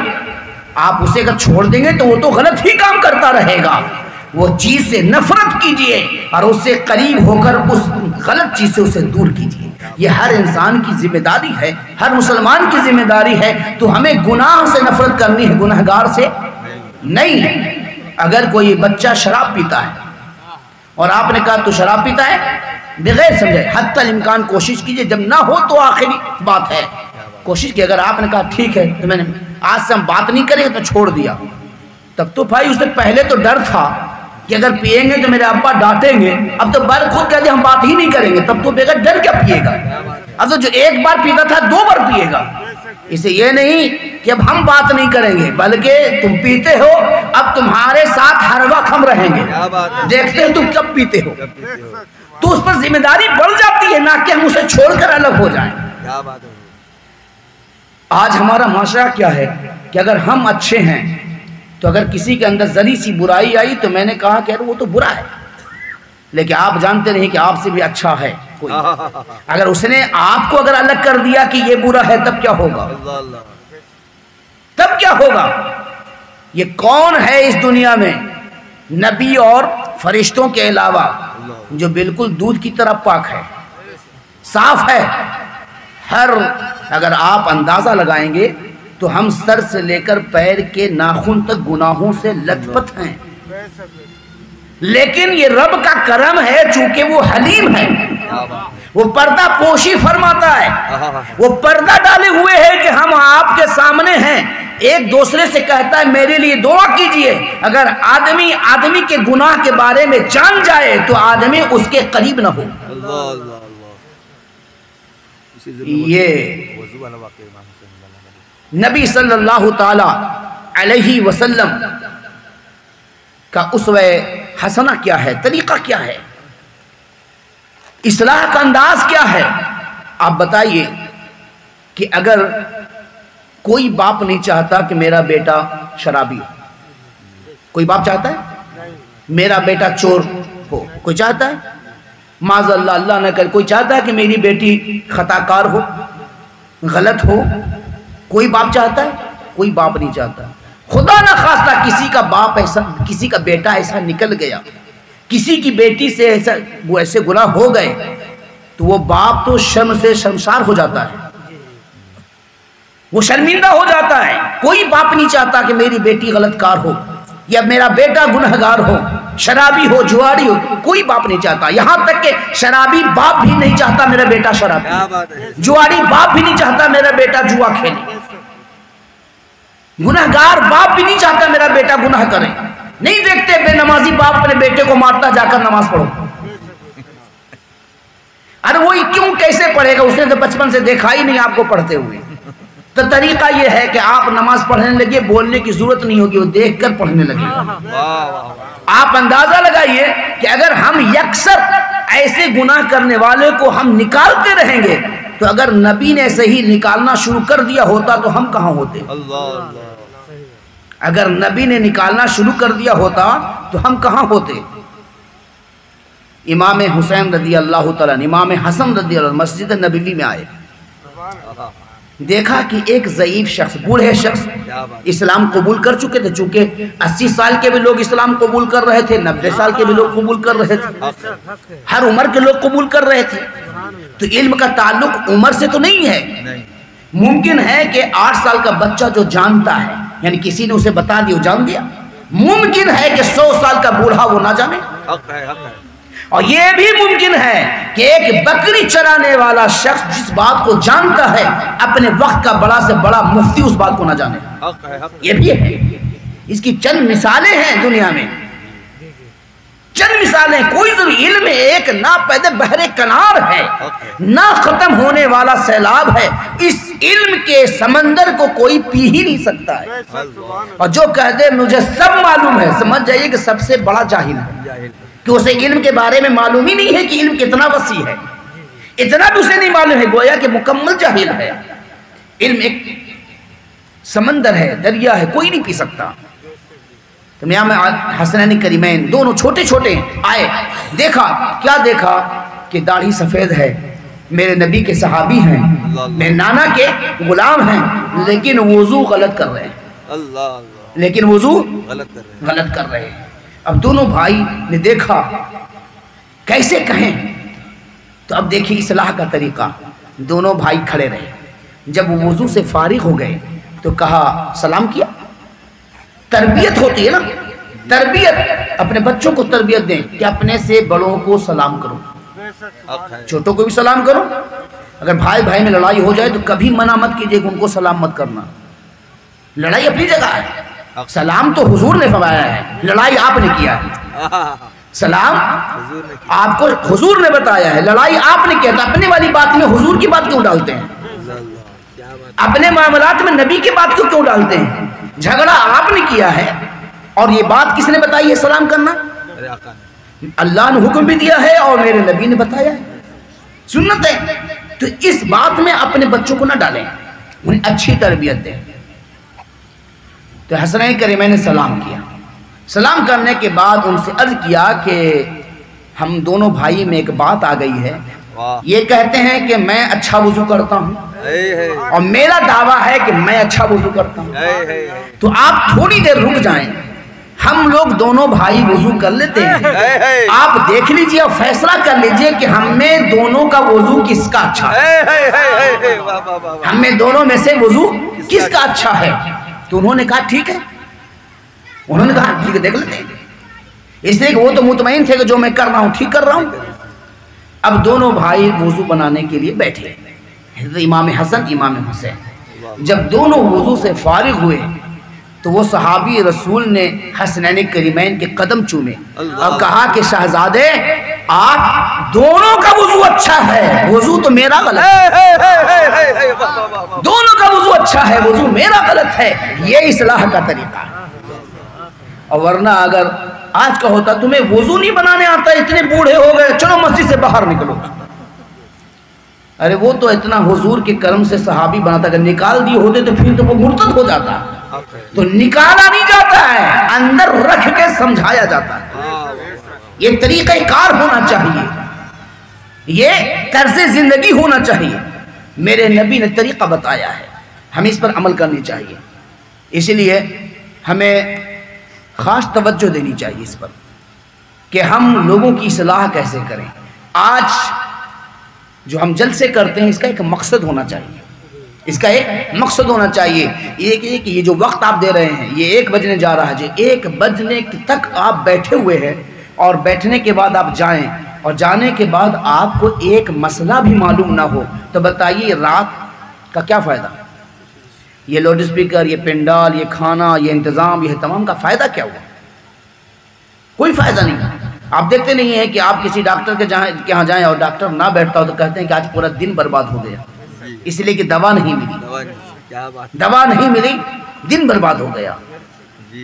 آپ اسے اگر چھوڑ دیں گے تو وہ تو غلط ہی کام کرتا رہے گا. وہ چیز سے نفرت کیجئے اور اس سے قریب ہو کر اس غلط چیز سے اسے دور کیجئے. یہ ہر انسان کی ذمہ داری ہے، ہر مسلمان کی ذمہ داری ہے. تو ہمیں گناہ سے نفرت کرنی ہے، گناہگار سے نہیں. اگر کوئی بچہ شراب پیتا ہے اور آپ نے کہا تو شراب پیتا ہے، بغیر سمجھے حتی الامکان کوشش کیجئے، جب نہ ہو تو آخری بات ہے کوشش کی. اگر آپ نے کہا ٹھیک ہے تو میں نے آج سے ہم بات نہیں کریں گے تو چھوڑ دیا، تب تو بھائی اس سے پہلے تو ڈر تھا کہ اگر پیئیں گے تو میرے ابا ڈانٹیں گے. اب تو بار خود کہتے ہم بات ہی نہیں کریں گے، تب تو بغیر ڈر کیا پیے گا. اب تو جو ایک بار پیتا تھا 2 بار پیے گا. اسے یہ نہیں کہ اب ہم بات نہیں کریں گے، بلکہ تم پیتے ہو، اب تمہارے ساتھ ہر وقت ہم رہیں گے، دیکھتے ہیں تم کب پیتے ہو. تو اس پر ذمہ داری بڑھ جاتی ہے، نہ کہ ہم اسے چھوڑ کر الگ ہو جائیں. آج ہمارا معاشرہ کیا ہے کہ اگر ہم اچھے ہیں تو اگر کسی کے اندر ذری سی برائی آئی تو میں نے کہا کہ وہ تو برا ہے، لیکن آپ جانتے نہیں کہ آپ سے بھی اچھا ہے کوئی. اگر اس نے آپ کو اگر الگ کر دیا کہ یہ برا ہے تب کیا ہوگا؟ تب کیا ہوگا؟ یہ کون ہے اس دنیا میں نبی اور فرشتوں کے علاوہ جو بالکل دودھ کی طرح پاک ہے، صاف ہے؟ اگر آپ اندازہ لگائیں گے تو ہم سر سے لے کر پیر کے ناخن تک گناہوں سے لت پت ہیں. لیکن یہ رب کا کرم ہے، چونکہ وہ حلیم ہے، وہ پردہ پوشی فرماتا ہے. وہ پردہ ڈالے ہوئے ہے کہ ہم آپ کے سامنے ہیں. ایک دوسرے سے کہتا ہے میرے لیے دعا کیجئے. اگر آدمی کے گناہ کے بارے میں جان جائے تو آدمی اس کے قریب نہ ہو. یہ نبی صلی اللہ تعالی علیہ وسلم کا اسوہ حسنہ کیا ہے، طریقہ کیا ہے، اصلاح کا انداز کیا ہے. آپ بتائیے کہ اگر کوئی باپ نہیں چاہتا کہ میرا بیٹا شرابی ہو، کوئی باپ چاہتا ہے میرا بیٹا چور ہو؟ کوئی چاہتا ہے؟ معاذ اللہ، اللہ نہ کرے. کوئی چاہتا ہے کہ میری بیٹی خطا کار ہو، غلط ہو؟ کوئی باپ چاہتا ہے؟ کوئی باپ نہیں چاہتا. خدا نہ خواستہ کسی کا باپ ایسا، کسی کا بیٹا ایسا نکل گیا، کسی کی بیٹی سے ایسے گناہ ہو گئے تو وہ باپ تو شرم سے شرمسار ہو جاتا ہے، وہ شرمندہ ہو جاتا ہے. کوئی باپ نہیں چاہتا کہ میری بیٹی غلط کار ہو یا میرا بیٹا گنہگار ہو، شرابی ہو، جواری ہو. کوئی باپ نہیں چاہتا. یہاں تک کہ شرابی باپ بھی نہیں چاہتا میرا بیٹا شرابی، جواری باپ بھی نہیں چاہتا میرا بیٹا جوا کھیلے، گنہگار باپ بھی نہیں چاہتا میرا بیٹا گناہ کرے. نہیں دیکھتے بے نمازی باپ اپنے بیٹے کو مارتا، جا کر نماز پڑھو. ارے وہی کیوں کیسے پڑھے گا؟ اس نے تو بچپن سے دیکھا ہی نہیں آپ کو پڑھتے ہوئے. تو طریقہ یہ ہے کہ آپ نماز پڑھنے لگے، بولنے کی ضرورت نہیں ہوگی، وہ دیکھ کر پڑھنے لگے. آپ اندازہ لگائیے کہ اگر ہم یکسر ایسے گناہ کرنے والے کو ہم نکالتے رہیں گے تو اگر نبی نے صحیح نکالنا شروع کر دیا ہوتا تو ہم کہاں ہوتے؟ اگر نبی نے نکالنا شروع کر دیا ہوتا تو ہم کہاں ہوتے؟ امام حسین رضی اللہ تعالیٰ، امام حسن رضی اللہ مسجد نبوی میں آئے، دیکھا کہ ایک ضعیف شخص، بوڑھے شخص اسلام قبول کر چکے تھے. چونکہ 80 سال کے بھی لوگ اسلام قبول کر رہے تھے، 90 سال کے بھی لوگ قبول کر رہے تھے، ہر عمر کے لوگ قبول کر رہے تھے. تو علم کا تعلق عمر سے تو نہیں ہے. ممکن ہے کہ 8 سال کا بچہ جو جانتا ہے، یعنی کسی نے اسے بتا دیا وہ جان گیا. ممکن ہے کہ 100 سال کا بوڑھا وہ نہ جانے. اور یہ بھی ممکن ہے کہ ایک بکری چرانے والا شخص جس بات کو جانتا ہے اپنے وقت کا بڑا سے بڑا مفتی اس بات کو نہ جانے. یہ بھی ہے. اس کی چند مثالیں ہیں دنیا میں. چند مثالیں، کوئی ضروری علم ایک نا پیدا بحر کنار ہے، نہ ختم ہونے والا سیلاب ہے، اس علم کے سمندر کو کوئی پی ہی نہیں سکتا ہے۔ اور جو کہہ دے مجھے سب معلوم ہے، سمجھ جائیے کہ سب سے بڑا جاہل ہے، کہ اسے علم کے بارے میں معلوم ہی نہیں ہے کہ علم کتنا وسیع ہے، اتنا بھی اسے نہیں معلوم ہے، گویا کہ مکمل جاہل ہے۔ علم ایک سمندر ہے، دریا ہے، کوئی نہیں پی سکتا۔ تو میاں میں حسنین کریمین دونوں چھوٹے چھوٹے آئے، دیکھا، کیا دیکھا کہ داڑھی سفید ہے، میرے نبی کے صحابی ہیں، میرے نانا کے غلام ہیں، لیکن وضو غلط کر رہے ہیں، لیکن وضو غلط کر رہے ہیں۔ اب دونوں بھائی نے دیکھا کیسے کہیں، تو اب دیکھیں اصلاح کا طریقہ، دونوں بھائی کھڑے رہے، جب وہ وضو سے فارغ ہو گئے تو کہا، سلام کیا۔ تربیت ہوتی ہے نا، تربیت، اپنے بچوں کو تربیت دیں کہ اپنے سے بڑوں کو سلام کرو، چھوٹوں کو بھی سلام کرو۔ اگر بھائی بھائی میں لڑائی ہو جائے تو کبھی منع مت کیجئے کہ ان کو سلام مت کرنا، لڑائی اپنی جگہ ہے، سلام تو حضور نے فرمایا ہے، لڑائی آپ نے کیا ہے، سلام آپ کو حضور نے بتایا ہے، لڑائی آپ نے کیا، تو اپنے والی بات میں حضور کی بات کیوں ڈالتے ہیں، اپنے معاملات میں نبی کی بات کیوں ڈالتے ہیں؟ جھگڑا آپ نے کیا ہے، اور یہ بات کس نے بتائی ہے سلام کرنا؟ اللہ نے حکم بھی دیا ہے اور میرے نبی نے بتایا ہے، سنت ہے۔ تو اس بات میں اپنے بچوں کو نہ ڈالیں، انہیں اچھی تربیت دیں۔ تو حسنین کریمین نے سلام کیا، سلام کرنے کے بعد ان سے عرض کیا کہ ہم دونوں بھائی میں ایک بات آ گئی ہے، یہ کہتے ہیں کہ میں اچھا وضو کرتا ہوں اور میرا دعویٰ ہے کہ میں اچھا وضو کرتا ہوں، تو آپ تھوڑی دیر رک جائیں، ہم لوگ دونوں بھائی وضو کر لیتے ہیں، آپ دیکھ لیجئے اور فیصلہ کر لیجئے کہ ہم میں دونوں کا وضو کس کا اچھا ہے، ہم میں دونوں میں سے وضو کس کا اچھا ہے۔ تو انہوں نے کہا ٹھیک ہے، انہوں نے کہا ٹھیک ہے دیکھ لیتے ہیں، اس لیے کہ وہ تو مطمئن تھے کہ جو میں کر رہا ہوں ٹھیک کر رہا ہوں۔ اب دونوں بھائی وضو بنانے کے لیے بیٹھے، حضرت امام حسن امام حسین جب دونوں وضو سے فارغ ہوئے تو وہ صحابی رسول نے حسنین کریمین کے قدم چومے اور کہا کہ شہزادے آپ دونوں کا وضو اچھا ہے، وضو تو میرا غلط ہے، دونوں کا وضو اچھا ہے، وضو میرا غلط ہے، یہ اصلاح کا طریقہ ہے۔ اور ورنہ اگر آج کا ہوتا تمہیں وضو نہیں بنانے آتا، اتنے بوڑھے ہو گئے، چلو مسجد سے باہر نکلو، ارے وہ تو اتنا حضور کے کرم سے صحابی بناتا، اگر نکال دیے ہوتے تو پھر تو وہ مرتد ہو جاتا، تو نکالا نہیں جاتا ہے، اندر رکھ کے سمجھایا جاتا ہے۔ یہ طریقہ کار ہونا چاہیے، یہ طرز زندگی ہونا چاہیے، میرے نبی نے طریقہ بتایا ہے، ہمیں اس پر عمل کرنی چاہیے، اس لیے ہمیں خاص توجہ دینی چاہیے اس پر کہ ہم لوگوں کی اصلاح کیسے کریں۔ آج جو ہم جلسے کرتے ہیں اس کا ایک مقصد ہونا چاہیے، اس کا ایک مقصد ہونا چاہیے، یہ کہ یہ جو وقت آپ دے رہے ہیں یہ 1 بجنے جا رہا ہے، 1 بجنے تک آپ بیٹھے ہوئے ہیں اور بیٹھنے کے بعد آپ جائیں اور جانے کے بعد آپ کو ایک مسئلہ بھی معلوم نہ ہو تو بتائیے رات کا کیا فائدہ؟ یہ لاؤڈ اسپیکر، یہ پنڈال، یہ کھانا، یہ انتظام، یہ تمام کا فائدہ کیا ہوا؟ کوئی فائدہ نہیں۔ آپ دیکھتے نہیں ہیں کہ آپ کسی ڈاکٹر کے یہاں جائیں اور ڈاکٹر نہ بیٹھتا ہو تو کہتے ہیں کہ آج پورا دن برباد ہو گیا، اس لیے کہ دوا نہیں ملی، دوا نہیں ملی، دن برباد ہو گیا۔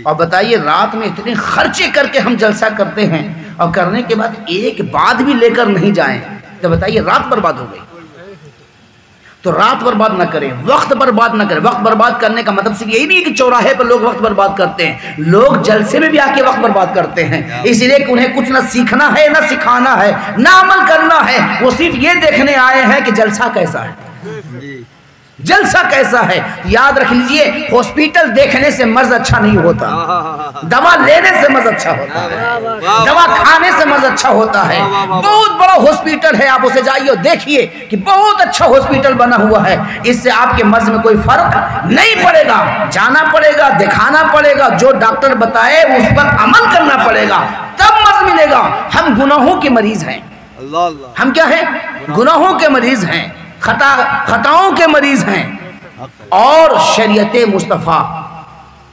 اور بتائیے رات میں اتنے خرچے کر کے ہم جلسہ کرتے ہیں اور کرنے کے بعد ایک بات بھی لے کر نہیں جائیں تو بتائیے رات برباد ہو گئی۔ تو رات برباد نہ کریں، وقت برباد نہ کریں۔ وقت برباد کرنے کا مطلب صرف یہی نہیں کہ چوراہے پر لوگ وقت برباد کرتے ہیں، لوگ جلسے میں بھی آ کے وقت برباد کرتے ہیں، اس لیے کہ انہیں کچھ نہ سیکھنا ہے نہ سکھانا ہے نہ عمل کرنا ہے، وہ صرف یہ دیکھنے آئے ہیں کہ جلسہ کیسا ہے، جلسہ کیسا ہے۔ یاد رکھ لیجئے ہاسپیٹل دیکھنے سے مرض اچھا نہیں ہوتا، دوا لینے سے مرض اچھا ہوتا ہے، دوا کھانے سے مرض اچھا ہوتا ہے۔ بہت بڑا ہاسپیٹل ہے، آپ اسے جائیے اور دیکھیے کہ بہت اچھا ہاسپیٹل بنا ہوا ہے، اس سے آپ کے مرض میں کوئی فرق نہیں پڑے گا، جانا پڑے گا، دکھانا پڑے گا، جو ڈاکٹر بتائے اس پر عمل کرنا پڑے گا، تب مرض ملے گا۔ ہم گناہوں کے مریض ہیں، ہم کیا ہیں؟ گناہوں کے مریض ہیں، خطاؤں کے مریض ہیں، اور شریعت مصطفیٰ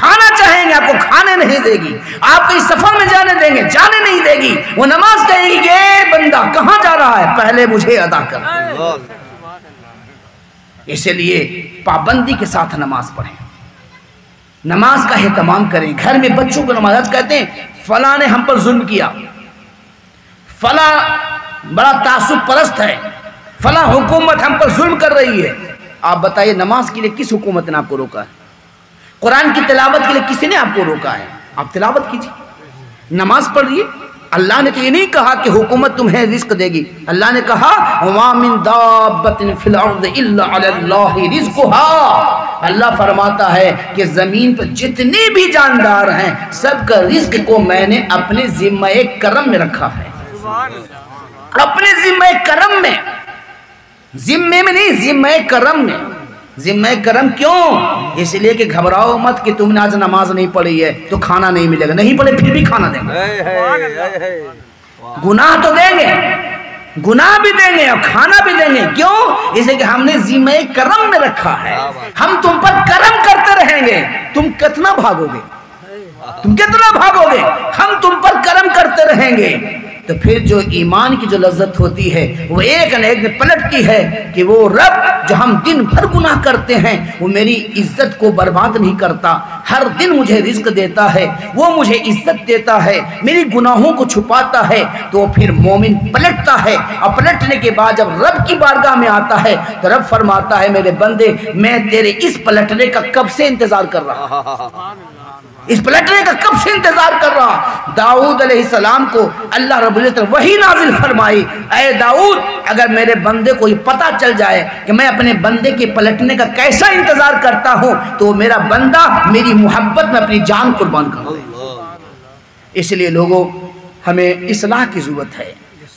کھانا چاہیں گے آپ کو کھانے نہیں دے گی، آپ کو اس سفر میں جانے دیں گے جانے نہیں دے گی، وہ نماز کہے گی کہ اے بندہ کہاں جا رہا ہے، پہلے مجھے ادا کر۔ اسی لیے پابندی کے ساتھ نماز پڑھیں، نماز کا اہتمام کریں، گھر میں بچوں کو نماز کہتے ہیں فلاں نے ہم پر ظلم کیا، فلاں بڑا تعصب پرست ہے، فلاں حکومت ہم پر ظلم کر رہی ہے۔ آپ بتائیے نماز کے لیے کس حکومت نے آپ کو روکا ہے؟ قرآن کی تلاوت کے لیے کسی نے آپ کو روکا ہے؟ آپ تلاوت کیجیے، نماز پڑھیے۔ اللہ نے تو یہ نہیں کہا کہ حکومت تمہیں رزق دے گی، اللہ نے کہا وَمَا مِن دَابَّةٍ فِي الْأَرْضِ إِلَّا عَلَى اللَّهِ رِزْقُهَا۔ اللہ فرماتا ہے کہ زمین پر جتنے بھی جاندار ہیں سب کا رزق کو میں نے اپنے ذمہ کرم میں رکھا ہے، اپنے ذمہ کرم میں، ذمے میں نہیں، ذمہ کرم میں۔ ذمہ کرم کیوں؟ اس لیے کہ گھبراؤ مت کہ تم نے آج نماز نہیں پڑھی ہے تو کھانا نہیں ملے گا، نہیں پڑھے پھر بھی کھانا دیں گے، گناہ تو دیں گے، گناہ بھی دیں گے اور کھانا بھی دیں گے۔ کیوں؟ اس لیے کہ ہم نے ذمہ کرم میں رکھا ہے، ہم تم پر کرم کرتے رہیں گے، تم کتنا بھاگو گے، تم کتنا بھاگو گے، ہم تم پر کرم کرتے رہیں گے۔ تو پھر جو ایمان کی جو لذت ہوتی ہے وہ ایک نہ ایک پلٹتی ہے کہ وہ رب جو ہم دن بھر گناہ کرتے ہیں وہ میری عزت کو برباد نہیں کرتا، ہر دن مجھے رزق دیتا ہے، وہ مجھے عزت دیتا ہے، میری گناہوں کو چھپاتا ہے۔ تو پھر مومن پلٹتا ہے، اور پلٹنے کے بعد جب رب کی بارگاہ میں آتا ہے تو رب فرماتا ہے میرے بندے میں تیرے اس پلٹنے کا کب سے انتظار کر رہا، اس پلٹنے کا کب سے انتظار کر رہا۔ داؤد علیہ السلام کو اللہ رب العزت نے وحی نازل فرمائی، اے داؤد اگر میرے بندے کو یہ پتہ چل جائے کہ میں اپنے بندے کے پلٹنے کا کیسا انتظار کرتا ہوں تو میرا بندہ میری محبت میں اپنی جان قربان کر دے۔ اس لیے لوگوں ہمیں اصلاح کی ضرورت ہے،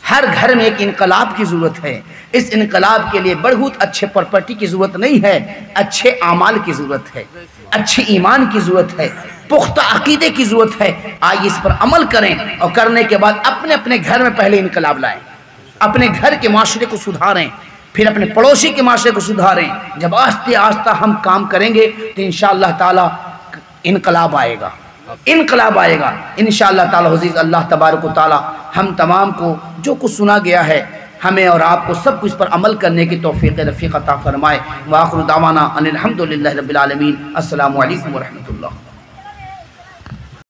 ہر گھر میں ایک انقلاب کی ضرورت ہے۔ اس انقلاب کے لیے بہت اچھے پراپرٹی کی ضرورت نہیں ہے، اچھے اعمال کی ضرورت ہے، اچھے ایمان کی ضرورت ہے، پختہ عقیدے کی ضرورت ہے۔ آئیے اس پر عمل کریں اور کرنے کے بعد اپنے اپنے گھر میں پہلے انقلاب لائیں، اپنے گھر کے معاشرے کو سدھاریں، پھر اپنے پڑوسی کے معاشرے کو سدھاریں۔ جب آہستہ آہستہ ہم کام کریں گے تو انشاءاللہ تعالی انقلاب آئے گا، انقلاب آئے گا انشاءاللہ تعالی عزیز۔ اللہ تبارک و تعالی ہم تمام کو جو کچھ سنا گیا ہے ہمیں اور آپ کو سب کچھ پر عمل کرنے کی توفیق رفیق عطا فرمائے۔ وآخر دعوانا ان الحمدللہ رب العالمین۔ السلام علیکم ورحمۃ اللہ۔